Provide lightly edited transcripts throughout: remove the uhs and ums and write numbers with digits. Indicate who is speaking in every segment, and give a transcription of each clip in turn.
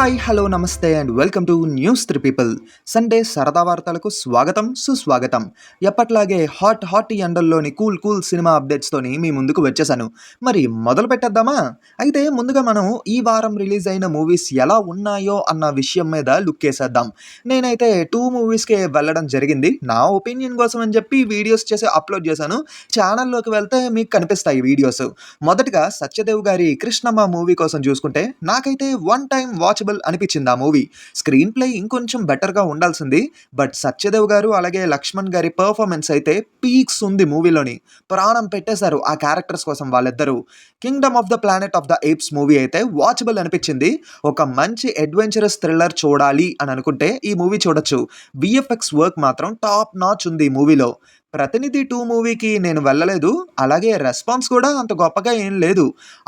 Speaker 1: Hi hello నమస్తే and welcome to news three people. Sunday సరదా వార్తలకు స్వాగతం సుస్వాగతం. ఎప్పట్లాగే హాట్ ఈ ఎండల్లోని కూల్ సినిమా అప్డేట్స్తోని మీ ముందుకు వచ్చేసాను. మరి మొదలు పెట్టేద్దామా? అయితే ముందుగా మనం ఈ వారం రిలీజ్ అయిన మూవీస్ ఎలా ఉన్నాయో అన్న విషయం మీద లుక్ వేసేద్దాం. నేనైతే 2 మూవీస్‌కే వెళ్ళడం జరిగింది. నా ఒపీనియన్ కోసం అని చెప్పి వీడియోస్ చేసి అప్లోడ్ చేశాను. ఛానల్‌లోకి వెళ్తే మీకు కనిపిస్తాయి వీడియోస్. మొదటగా సత్యదేవ్ గారి 'కృష్ణమ్మ' మూవీ కోసం చూసుకుంటే నాకైతే వన్ టైమ్ వాచబుల్ అనిపించింది ఆ మూవీ. స్క్రీన్ ప్లే ఇంకొంచెం బెటర్‌గా ఉండాల్సింది. బట్ సత్యదేవ్ గారు అలాగే లక్ష్మణ్ గారి పెర్ఫార్మన్స్ అయితే పీక్స్ ఉంది మూవీలోని. ప్రాణం పెట్టేశారు ఆ క్యారెక్టర్స్ కోసం వాళ్ళిద్దరూ. 'Kingdom of the planet of the apes' movie అయితే వాచబుల్ అనిపించింది. ఒక మంచి అడ్వెంచరస్ థ్రిల్లర్ చూడాలి అని అనుకుంటే ఈ మూవీ చూడొచ్చు. వీఎఫ్ఎక్స్ వర్క్ మాత్రం టాప్ నాచ్ ఉంది ఈ మూవీలో. 'ప్రతినిధి 2' మూవీకి నేను వెళ్ళలేదు. అలాగే రెస్పాన్స్ కూడా అంత గొప్పగా ఏం లేదు.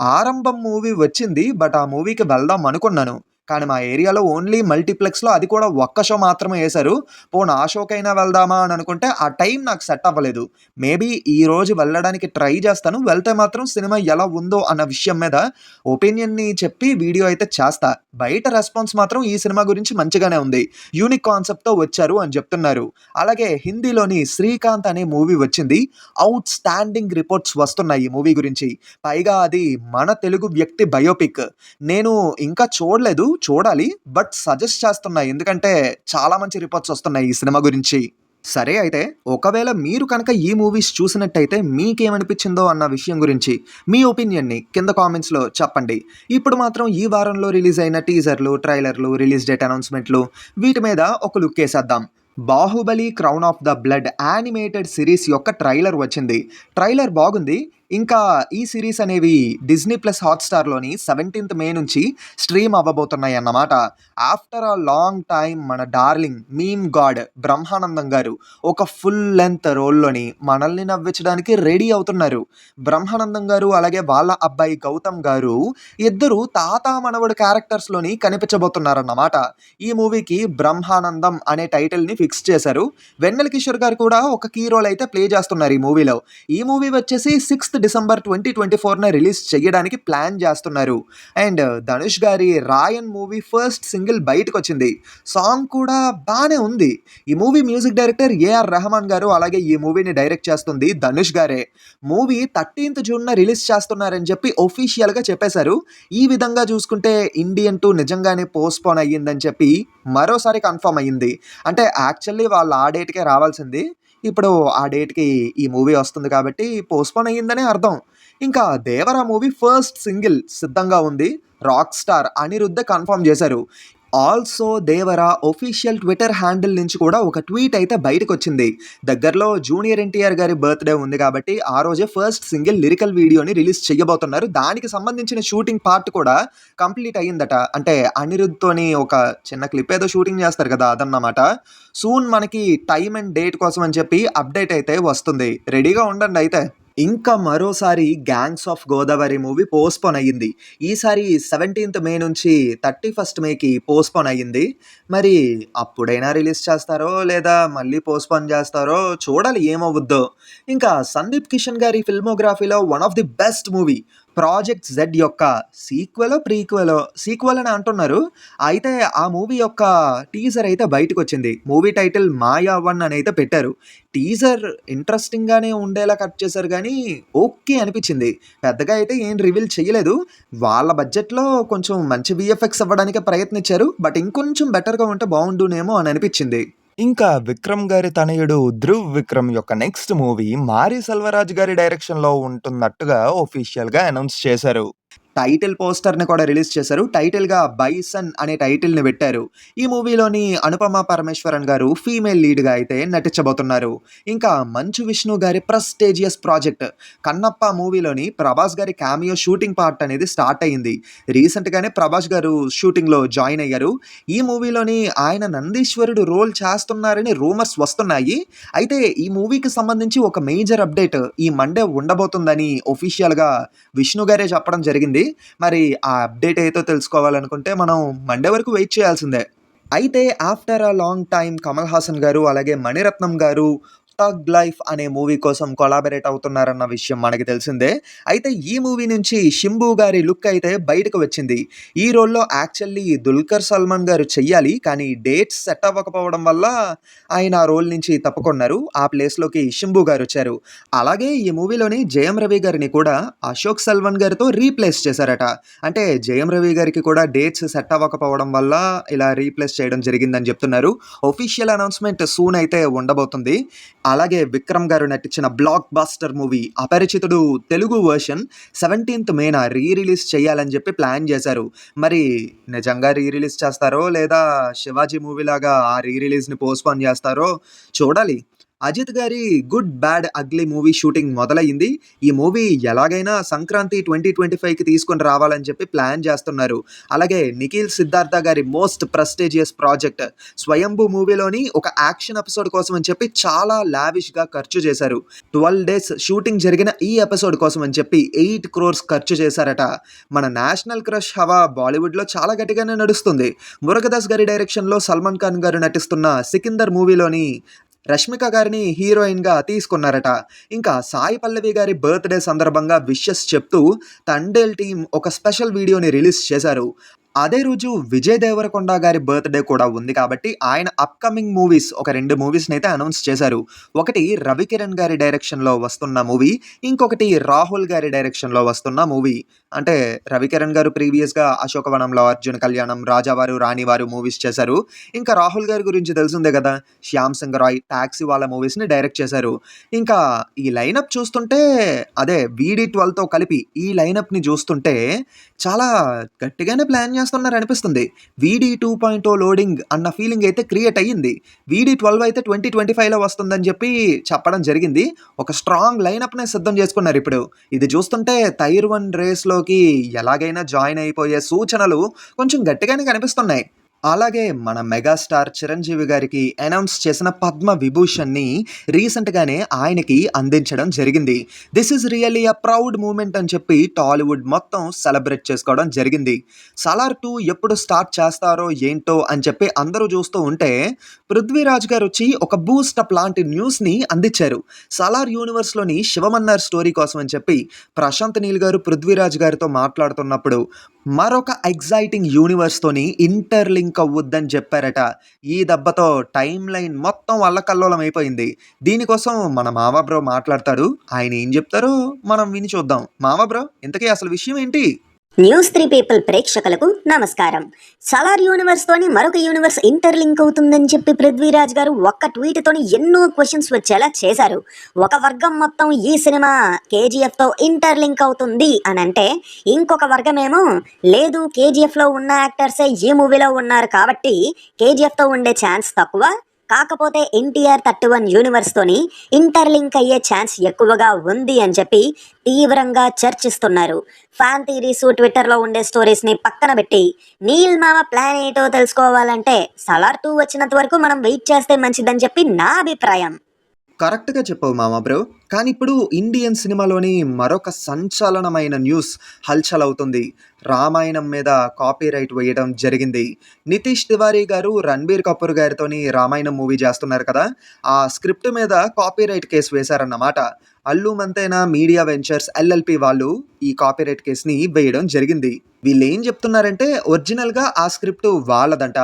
Speaker 1: 'ఆరంభం' మూవీ వచ్చింది. బట్ ఆ మూవీకి వెళ్దాం అనుకున్నాను. కానీ మా ఏరియాలో ఓన్లీ మల్టీప్లెక్స్‌లో అది కూడా ఒక్క షో మాత్రమే ఏశారు. పోనీ ఆ షోకైనా వెళ్దామా అని అనుకుంటే ఆ టైం నాకు సెట్ అవ్వలేదు. మేబీ ఈరోజు వెళ్ళడానికి ట్రై చేస్తాను. వెళ్తే మాత్రం సినిమా ఎలా ఉందో అన్న విషయం మీద ఒపీనియన్‌ని చెప్పి వీడియో అయితే చేస్తా. బయట రెస్పాన్స్ మాత్రం ఈ సినిమా గురించి మంచిగానే ఉంది. యూనిక్ కాన్సెప్ట్‌తో వచ్చారు అని చెప్తున్నారు. అలాగే హిందీలోని 'శ్రీకాంత్' అనే మూవీ వచ్చింది. ఔట్ స్టాండింగ్ రిపోర్ట్స్ వస్తున్నాయి ఈ మూవీ గురించి. పైగా అది మన తెలుగు వ్యక్తి బయోపిక్. నేను ఇంకా చూడాలి. బట్ సజెస్ట్ చేస్తున్నా. ఎందుకంటే చాలా మంచి రిపోర్ట్స్ వస్తున్నాయి ఈ సినిమా గురించి. సరే అయితే ఒకవేళ మీరు కనుక ఈ మూవీస్ చూసినట్టయితే మీకేమనిపించిందో అన్న విషయం గురించి మీ ఒపీనియన్‌ని కింద కామెంట్స్‌లో చెప్పండి. ఇప్పుడు మాత్రం ఈ వారంలో రిలీజ్ అయిన టీజర్‌లు, ట్రైలర్‌లు, రిలీజ్ డేట్ అనౌన్స్‌మెంట్‌లు వీటి మీద ఒక లుక్ ఏసేద్దాం. 'Baahubali crown of the blood' animated series యొక్క ట్రైలర్ వచ్చింది. ట్రైలర్ బాగుంది. ఇంకా ఈ సిరీస్ అనేవి డిజ్నీ ప్లస్ హాట్‌స్టార్‌లోని 17థ్ మే నుంచి స్ట్రీమ్ అవ్వబోతున్నాయన్నమాట. ఆఫ్టర్ ఎ లాంగ్ టైమ్ మన darling meme god Brahmanandam garu ఒక ఫుల్ లెంగ్త్ రోల్‌లోని మనల్ని నవ్వించడానికి రెడీ అవుతున్నారు. బ్రహ్మానందం గారు అలాగే వాళ్ళ అబ్బాయి గౌతమ్ గారు ఇద్దరు తాత మనవడు క్యారెక్టర్స్‌లోని కనిపించబోతున్నారన్నమాట. ఈ మూవీకి బ్రహ్మానందం అనే టైటిల్‌ని ఫిక్స్ చేశారు. వెన్నెల కిషోర్ గారు కూడా ఒక కీ రోల్ అయితే ప్లే చేస్తున్నారు ఈ మూవీలో. ఈ మూవీ వచ్చేసి 6th డిసెంబర్ 2024 రిలీజ్ చేయడానికి ప్లాన్ చేస్తున్నారు. అండ్ ధనుష్ గారి 'రాయన్' మూవీ ఫస్ట్ సింగిల్ బయటకొచ్చింది. సాంగ్ కూడా బానే ఉంది. ఈ movie music director A R Rahman గారు అలాగే ఈ మూవీని డైరెక్ట్ చేస్తుంది ధనుష్ గారే. మూవీ 13th జూన్‌న రిలీజ్ చేస్తున్నారని చెప్పి ఒఫీషియల్‌గా చెప్పేశారు. ఈ విధంగా చూసుకుంటే 'ఇండియన్ 2' నిజంగానే పోస్ట్‌పోన్ అయ్యిందని చెప్పి మరోసారి కన్ఫర్మ్ అయ్యింది. అంటే యాక్చువల్లీ వాళ్ళు ఆ డేట్‌కే రావాల్సింది. ఇప్పుడు ఆ డేట్‌కి ఈ మూవీ వస్తుంది కాబట్టి పోస్ట్‌పోన్ అయ్యిందనే అర్థం. ఇంకా 'దేవర' మూవీ ఫస్ట్ సింగిల్ సిద్ధంగా ఉంది. రాక్ స్టార్ అనిరుద్ధ్ కన్ఫర్మ్ చేశారు. ఆల్సో 'దేవర' ఒఫీషియల్ ట్విట్టర్ హ్యాండిల్ నుంచి కూడా ఒక ట్వీట్ అయితే బయటకొచ్చింది. దగ్గరలో జూనియర్ ఎన్టీఆర్ గారి బర్త్‌డే ఉంది కాబట్టి ఆ రోజే ఫస్ట్ సింగిల్ లిరికల్ వీడియోని రిలీజ్ చేయబోతున్నారు. దానికి సంబంధించిన షూటింగ్ పార్ట్ కూడా కంప్లీట్ అయ్యిందట. అంటే అనిరుద్‌తోని ఒక చిన్న క్లిప్ ఏదో షూటింగ్ చేస్తారు కదా! అదన్నమాట. సూన్ మనకి టైమ్ అండ్ డేట్ కోసం అని చెప్పి అప్డేట్ అయితే వస్తుంది. రెడీగా ఉండండి అయితే. ఇంకా మరోసారి 'gangs of Godavari' movie postpone అయ్యింది. ఈసారి 17th మే నుంచి 31st మేకి పోస్ట్‌పోన్ అయ్యింది. మరి అప్పుడైనా రిలీజ్ చేస్తారో లేదా మళ్ళీ పోస్ట్‌పోన్ చేస్తారో చూడాలి ఏమవుద్దో. ఇంకా సందీప్ కిషన్ గారి ఫిల్మోగ్రఫీలో one of the best movie 'project Z' యొక్క సీక్వెల్ అని అంటున్నారు. అయితే ఆ మూవీ యొక్క టీజర్ అయితే బయటకొచ్చింది. మూవీ టైటిల్ 'మాయావన్' అని అయితే పెట్టారు. టీజర్ ఇంట్రెస్టింగ్‌గానే ఉండేలా కట్ చేశారు గానీ ఓకే అనిపించింది. పెద్దగా అయితే ఏం రివీల్ చేయలేదు. వాళ్ళ బడ్జెట్‌లో కొంచెం మంచి వీఎఫ్ఎక్స్ ఇవ్వడానికే ప్రయత్నించారు. బట్ ఇంకొంచెం బెటర్‌గా ఉంటే బావుండునేమో అని అనిపించింది. ఇంకా విక్రమ్ గారి తనయుడు ధ్రువ్ విక్రమ్ యొక్క నెక్స్ట్ మూవీ మారి సెల్వరాజ్ గారి డైరెక్షన్‌లో ఉంటున్నట్టుగా ఒఫీషియల్‌గా అనౌన్స్ చేశారు. టైటిల్ పోస్టర్‌ని కూడా రిలీజ్ చేశారు. టైటిల్‌గా 'బైసన్' అనే టైటిల్‌ని పెట్టారు. ఈ మూవీలోని అనుపమ పరమేశ్వరన్ గారు ఫీమేల్ లీడ్‌గా అయితే నటించబోతున్నారు. ఇంకా మంచు విష్ణు గారి ప్రెస్టీజియస్ ప్రాజెక్ట్ 'కన్నప్ప' మూవీలోని ప్రభాస్ గారి క్యామియో షూటింగ్ పార్ట్ అనేది స్టార్ట్ అయింది. రీసెంట్‌గానే ప్రభాస్ గారు షూటింగ్‌లో జాయిన్ అయ్యారు. ఈ మూవీలోని ఆయన నందీశ్వరుడు రోల్ చేస్తున్నారని రూమర్స్ వస్తున్నాయి. అయితే ఈ మూవీకి సంబంధించి ఒక మేజర్ అప్డేట్ ఈ మండే ఉండబోతుందని ఒఫీషియల్‌గా విష్ణు గారే చెప్పడం జరిగింది. మరి ఆ అప్డేట్ ఏదో తెలుసుకోవాలనుకుంటే మనం మండే వరకు వెయిట్ చేయాల్సిందే. అయితే after a long time Kamal Haasan గారు అలాగే మణిరత్నం గారు 'థగ్ లైఫ్' అనే మూవీ కోసం కొలాబరేట్ అవుతున్నారన్న విషయం మనకి తెలిసిందే. అయితే ఈ మూవీ నుంచి 'శింబు' గారి లుక్ అయితే బయటకు వచ్చింది. ఈ రోల్‌లో యాక్చువల్లీ 'దుల్కర్ సల్మాన్' గారు చెయ్యాలి. కానీ డేట్స్ సెట్ అవ్వకపోవడం వల్ల ఆయన ఆ రోల్ నుంచి తప్పుకున్నారు. ఆ ప్లేస్‌లోకి 'శింబు' గారొచ్చారు. అలాగే ఈ మూవీలోని 'జయం రవి' గారిని కూడా 'అశోక్ సెల్వన్' గారితో రీప్లేస్ చేశారట. అంటే 'జయం రవి' గారికి కూడా డేట్స్ సెట్ అవ్వకపోవడం వల్ల ఇలా రీప్లేస్ చేయడం జరిగిందని చెప్తున్నారు. ఒఫీషియల్ అనౌన్స్‌మెంట్ సూన్ అయితే ఉండబోతుంది. అలాగే 'విక్రమ్' గారు నటించిన బ్లాక్ బస్టర్ మూవీ 'అపరిచితుడు' తెలుగు వర్షన్ 17థ్ మేన రిలీజ్ చేయాలని చెప్పి ప్లాన్ చేశారు. మరి నిజంగా రిలీజ్ చేస్తారో లేదా 'శివాజీ' మూవీలాగా ఆ రిలీజ్‌ని పోస్ట్‌పోన్ చేస్తారో చూడాలి. అజిత్ గారి 'good bad ugly' movie shooting మొదలయ్యింది. ఈ మూవీ ఎలాగైనా సంక్రాంతి 2025కి తీసుకొని రావాలని చెప్పి ప్లాన్ చేస్తున్నారు. అలాగే నిఖిల్ సిద్ధార్థ గారి మోస్ట్ ప్రెస్టీజియస్ ప్రాజెక్ట్ 'స్వయంభూ' మూవీలోని ఒక యాక్షన్ ఎపిసోడ్ కోసం అని చెప్పి చాలా లావిష్‌గా ఖర్చు చేశారు. 12 డేస్ షూటింగ్ జరిగిన ఈ ఎపిసోడ్ కోసం అని చెప్పి 8 crores ఖర్చు చేశారట. మన నేషనల్ క్రష్ హవా బాలీవుడ్‌లో చాలా గట్టిగానే నడుస్తుంది. మురుగదాస్ గారి డైరెక్షన్‌లో సల్మాన్ ఖాన్ గారు నటిస్తున్న 'సికిందర్' మూవీలోని రష్మిక గారిని హీరోయిన్‌గా తీసుకున్నారట. ఇంకా సాయి పల్లవి గారి బర్త్‌డే సందర్భంగా విషెస్ చెప్తూ తండేల్ టీమ్ ఒక స్పెషల్ వీడియోని రిలీజ్ చేశారు. అదే రోజు విజయ్ దేవరకొండ గారి బర్త్‌డే కూడా ఉంది కాబట్టి ఆయన అప్‌కమింగ్ మూవీస్ ఒక 2 మూవీస్‌నైతే అనౌన్స్ చేశారు. ఒకటి రవికిరణ్ గారి డైరెక్షన్‌లో వస్తున్న మూవీ, ఇంకొకటి రాహుల్ గారి డైరెక్షన్‌లో వస్తున్న మూవీ. అంటే రవికిరణ్ గారు ప్రీవియస్‌గా 'అశోకవనంలో', 'అర్జున కళ్యాణం', 'రాజావారు', 'రాణివారు' మూవీస్ చేశారు. ఇంకా రాహుల్ గారి గురించి తెలిసిందే కదా! 'శ్యామ్ సింగ్ రాయ్', 'టాక్సీ వాలా' మూవీస్‌ని డైరెక్ట్ చేశారు. ఇంకా ఈ లైనప్ చూస్తుంటే అదే వీడీ12తో కలిపి ఈ లైనప్‌ని చూస్తుంటే చాలా గట్టిగానే ప్లాన్ చేస్తున్నారనిపిస్తుంది. వీడీ 2.0 లోడింగ్ అన్న ఫీలింగ్ అయితే క్రియేట్ అయ్యింది. వీడీ 12 అయితే 2025లో వస్తుందని చెప్పి చెప్పడం జరిగింది. ఒక స్ట్రాంగ్ లైనప్‌నే సిద్ధం చేసుకున్నారు ఇప్పుడు. ఇది చూస్తుంటే టైర్ 1 రేస్‌లోకి ఎలాగైనా జాయిన్ అయిపోయే సూచనలు కొంచెం గట్టిగానే కనిపిస్తున్నాయి. అలాగే మన మెగాస్టార్ చిరంజీవి గారికి అనౌన్స్ చేసిన పద్మ విభూషణ్‌ని రీసెంట్‌గానే ఆయనకి అందించడం జరిగింది. This is really a proud moment అని చెప్పి టాలీవుడ్ మొత్తం సెలబ్రేట్ చేసుకోవడం జరిగింది. 'సలార్ 2' ఎప్పుడు స్టార్ట్ చేస్తారో ఏంటో అని చెప్పి అందరూ చూస్తూ ఉంటే 'పృథ్వీరాజ్' గారొచ్చి ఒక బూస్టప్ లాంటి న్యూస్‌ని అందించారు. 'సలార్' యూనివర్స్‌లోని 'శివమన్నార్' స్టోరీ కోసం అని చెప్పి ప్రశాంత్ నీల్ గారు 'పృథ్వీరాజ్' గారితో మాట్లాడుతున్నప్పుడు మరొక ఎక్సైటింగ్ యూనివర్స్‌తోని ఇంటర్‌లింక్ అవ్వుద్దని చెప్పారట. ఈ దెబ్బతో టైమ్ లైన్ మొత్తం అల్లకల్లోలం అయిపోయింది. దీనికోసం మన మావ బ్రో మాట్లాడతాడు. ఆయన ఏం చెప్తారో మనం విని చూద్దాం. మావ బ్రో, ఇంతకీ అసలు విషయం ఏంటి?
Speaker 2: న్యూస్ 3 పీపుల్ ప్రేక్షకులకు నమస్కారం. సలార్ యూనివర్స్ తోని మరొక యూనివర్స్ ఇంటర్లింక్ అవుతుందని చెప్పి పృథ్వీరాజ్ గారు ఒక్క ట్వీట్ తోని ఎన్నో క్వశ్చన్స్ వచ్చేలా చేశారు. ఒక వర్గం మొత్తం ఈ సినిమా కేజీఎఫ్ తో ఇంటర్లింక్ అవుతుంది అని అంటే, ఇంకొక వర్గమేమో లేదు, కేజీఎఫ్ లో ఉన్న యాక్టర్సే ఈ మూవీలో ఉన్నారు కాబట్టి కేజీఎఫ్ తో ఉండే ఛాన్స్ తక్కువ, కాకపోతే ఎన్టీఆర్ 31 యూనివర్స్ తోని ఇంటర్లింక్ అయ్యే ఛాన్స్ ఎక్కువగా ఉంది అని చెప్పి తీవ్రంగా చర్చిస్తున్నారు. ఫ్యాన్ థీరీస్, ట్విట్టర్లో ఉండే స్టోరీస్ని పక్కన పెట్టి నీల్ మామ ప్లాన్ ఏంటో తెలుసుకోవాలంటే సలార్ 2 వచ్చినంత వరకు మనం వెయిట్ చేస్తే మంచిదని చెప్పి నా అభిప్రాయం.
Speaker 1: కరెక్ట్‌గా చెప్పావు మామ బ్రో. కానీ ఇప్పుడు ఇండియన్ సినిమాలోని మరొక సంచలనమైన న్యూస్ హల్చల్ అవుతుంది. రామాయణం మీద కాపీరైట్ వేయడం జరిగింది. నితీష్ తివారీ గారు 'రణబీర్ కపూర్' గారితోని రామాయణం మూవీ చేస్తున్నారు కదా! ఆ స్క్రిప్ట్ మీద కాపీరైట్ కేసు వేశారన్నమాట. Allu Mantena media ventures LLP వాళ్ళు ఈ కాపీరైట్ కేస్‌ని వేయడం జరిగింది. వీళ్ళేం చెప్తున్నారంటే ఒరిజినల్‌గా ఆ స్క్రిప్ట్ వాళ్ళదంట.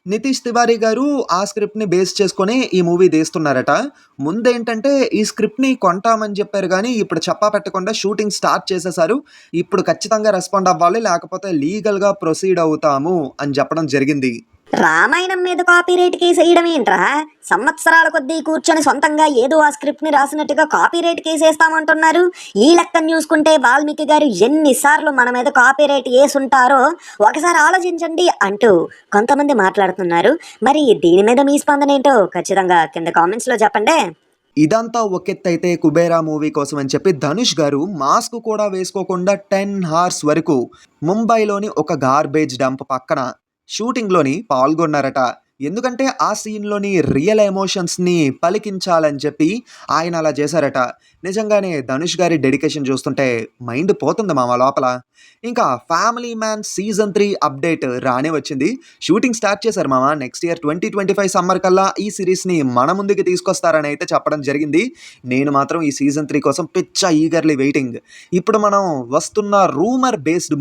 Speaker 1: నితీష్ తివారీ గారు ఆ స్క్రిప్ట్‌ని బేస్ చేసుకొని ఈ మూవీ తీస్తున్నారట. ముందేంటంటే ఈ స్క్రిప్ట్‌ని కొంటామని చెప్పారు గానీ, ఇప్పుడు చెప్పా పెట్టకుండా షూటింగ్ స్టార్ట్ చేసేశారు. ఇప్పుడు ఖచ్చితంగా రెస్పాండ్ అవ్వాలి, లేకపోతే లీగల్‌గా ప్రొసీడ్ అవుతాము అని చెప్పడం జరిగింది.
Speaker 2: రామాయణం మీద కాపీరైట్ కేసు వేయడం ఏంట్రా? సంవత్సరాల కొద్దీ కూర్చొని సొంతంగా ఏదో ఆ స్క్రిప్ట్ ని రాసినట్టుగా కాపీరైట్ కేసు వేస్తామంటున్నారు. ఈ లెక్కను చూసుకుంటే వాల్మీకి గారు ఎన్నిసార్లు మన మీద కాపీరైట్ వేసుంటారో ఒకసారి ఆలోచించండి అంటూ కొంతమంది మాట్లాడుతున్నారు. మరి దీని మీద మీ స్పందన ఏంటో ఖచ్చితంగా కింద కామెంట్స్ లో చెప్పండి.
Speaker 1: ఇదంతా ఒకెత్తైతే 'కుబేరా' మూవీ కోసం అని చెప్పి ధనుష్ గారు మాస్క్ కూడా వేసుకోకుండా 10 hours వరకు ముంబైలోని ఒక గార్బేజ్ డంప్ పక్కన షూటింగ్‌లోని పాల్గొన్నారట. ఎందుకంటే ఆ సీన్‌లోని రియల్ ఎమోషన్స్‌ని పలికించాలని చెప్పి ఆయన అలా చేశారట. నిజంగానే ధనుష్ గారి డెడికేషన్ చూస్తుంటే మైండ్ పోతుంది మామ లోపల. ఇంకా 'ఫ్యామిలీ మ్యాన్' సీజన్ 3 అప్డేట్ రానే వచ్చింది. షూటింగ్ స్టార్ట్ చేశారు మామ. నెక్స్ట్ ఇయర్ 2025 సమ్మర్ కల్లా ఈ సీరీస్‌ని మన ముందుకి తీసుకొస్తారని అయితే చెప్పడం జరిగింది. నేను మాత్రం ఈ సీజన్ 3 కోసం ఈగర్‌లీ వెయిటింగ్. ఇప్పుడు మనం వస్తున్న రూమర్ బేస్డ్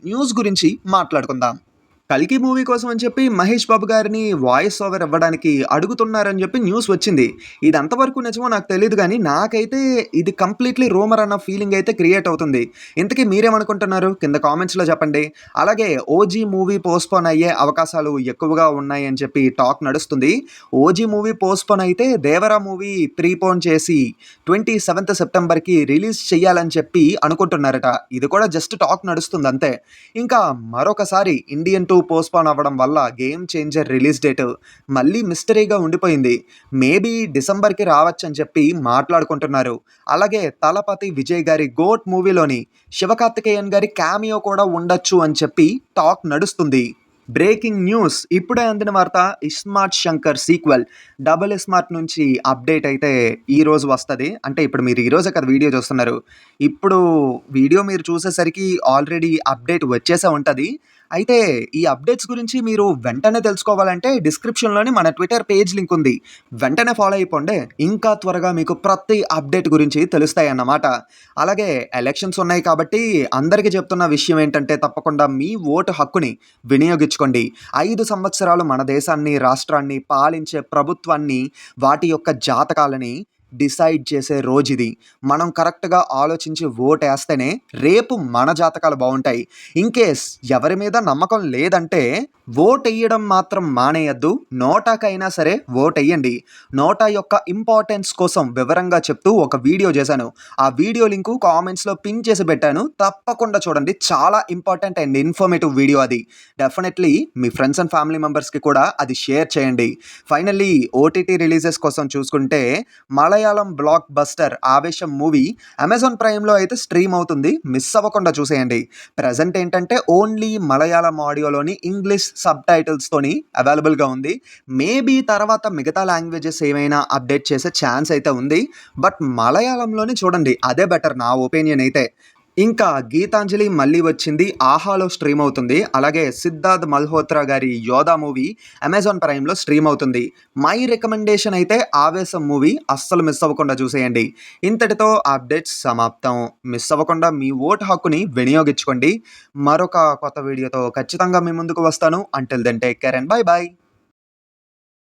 Speaker 1: న్యూస్ గురించి మాట్లాడుకుందాం. 'కల్కి' మూవీ కోసం అని చెప్పి మహేష్ బాబు గారిని వాయిస్ ఓవర్ ఇవ్వడానికి అడుగుతున్నారని చెప్పి న్యూస్ వచ్చింది. ఇది ఎంతవరకు నిజమో నాకు తెలీదు గానీ, నాకైతే ఇది కంప్లీట్‌లీ రూమర్ అన్న ఫీలింగ్ అయితే క్రియేట్ అవుతుంది. ఇంతకీ మీరేమనుకుంటున్నారు? కింద కామెంట్స్‌లో చెప్పండి. అలాగే 'ఓజీ' మూవీ పోస్ట్‌పోన్ అయ్యే అవకాశాలు ఎక్కువగా ఉన్నాయి అని చెప్పి టాక్ నడుస్తుంది. 'ఓజీ' మూవీ పోస్ట్‌పోన్ అయితే 'దేవరా' మూవీ ప్రీపోన్ చేసి 27th సెప్టెంబర్‌కి రిలీజ్ చేయాలని చెప్పి అనుకుంటున్నారట. ఇది కూడా జస్ట్ టాక్ నడుస్తుంది అంతే. ఇంకా మరొకసారి 'ఇండియన్ 2' పోస్ట్‌పోన్ అవ్వడం వల్ల 'గేమ్ చేంజర్' రిలీజ్ డేట్ మళ్ళీ మిస్టరీగా ఉండిపోయింది. మేబీ డిసెంబర్‌కి రావచ్చని చెప్పి మాట్లాడుకుంటున్నారు. అలాగే 'తలపతి విజయ్' గారి 'గోట్' మూవీలోని శివకార్తికేయన్ గారి క్యామియో కూడా ఉండొచ్చు అని చెప్పి టాక్ నడుస్తుంది. బ్రేకింగ్ న్యూస్ ఇప్పుడే అందిన వార్త. 'ఇస్మార్ట్ శంకర్' సీక్వెల్ 'డబుల్ ఇస్మార్ట్' నుంచి అప్డేట్ అయితే ఈరోజు వస్తది. అంటే ఇప్పుడు మీరు ఈరోజే కదా వీడియో చూస్తున్నారు. ఇప్పుడు వీడియో మీరు చూసేసరికి ఆల్రెడీ అప్డేట్ వచ్చేసే ఉంటది. అయితే ఈ అప్డేట్స్ గురించి మీరు వెంటనే తెలుసుకోవాలంటే డిస్క్రిప్షన్‌లోని మన ట్విట్టర్ పేజ్ లింక్ ఉంది. వెంటనే ఫాలో అయిపోండి. ఇంకా త్వరగా మీకు ప్రతి అప్డేట్ గురించి తెలుస్తాయన్నమాట. అలాగే ఎలక్షన్స్ ఉన్నాయి కాబట్టి అందరికీ చెప్తున్న విషయం ఏంటంటే తప్పకుండా మీ ఓటు హక్కుని వినియోగించుకోండి. 5 సంవత్సరాలు మన దేశాన్ని, రాష్ట్రాన్ని పాలించే ప్రభుత్వాన్ని, వాటి యొక్క జాతకాలని డిసైడ్ చేసే రోజిది. మనం కరెక్ట్‌గా ఆలోచించి ఓటేస్తేనే రేపు మన జాతకాలు బావుంటాయి. ఇన్‌కేస్ ఎవరి మీద నమ్మకం లేదంటే ఓటెయ్యడం మాత్రం మానేయొద్దు. నోటాకైనా సరే ఓటెయ్యండి. నోటా యొక్క ఇంపార్టెన్స్ కోసం వివరంగా చెప్తూ ఒక వీడియో చేశాను. ఆ వీడియో లింకు కామెంట్స్‌లో పిన్ చేసి పెట్టాను. తప్పకుండా చూడండి. చాలా ఇంపార్టెంట్ అండ్ ఇన్ఫర్మేటివ్ వీడియో అది. Definitely me friends and family మెంబర్స్‌కి కూడా అది షేర్ చేయండి. ఫైనల్లీ ఓటీటీ రిలీజెస్ కోసం చూసుకుంటే మలయాళం బ్లాక్ బస్టర్ 'ఆవేశం' మూవీ అమెజాన్ ప్రైమ్‌లో అయితే స్ట్రీమ్ అవుతుంది. మిస్ అవ్వకుండా చూసేయండి. ప్రెజెంట్ ఏంటంటే ఓన్లీ మలయాళం ఆడియోలోని ఇంగ్లీష్ సబ్‌టైటిల్స్‌తోని అవైలబుల్‌గా ఉంది. మేబీ తర్వాత మిగతా లాంగ్వేజెస్ ఏమైనా అప్డేట్ చేసే ఛాన్స్ అయితే ఉంది. బట్ మలయాళంలోనే చూడండి. అదే బెటర్ నా ఒపీనియన్ అయితే. ఇంకా 'గీతాంజలి' మళ్ళీ వచ్చింది. ఆహాలో స్ట్రీమ్ అవుతుంది. అలాగే సిద్ధార్థ్ మల్హోత్రా గారి 'యోధా' మూవీ అమెజాన్ ప్రైమ్‌లో స్ట్రీమ్ అవుతుంది. మై రికమెండేషన్ అయితే 'ఆవేశం' మూవీ అస్సలు మిస్ అవ్వకుండా చూసేయండి. ఇంతటితో అప్డేట్స్ సమాప్తం. మిస్ అవ్వకుండా మీ ఓటు హక్కుని వినియోగించుకోండి. మరొక కొత్త వీడియోతో ఖచ్చితంగా మీ ముందుకు వస్తాను. Until then take care and bye by.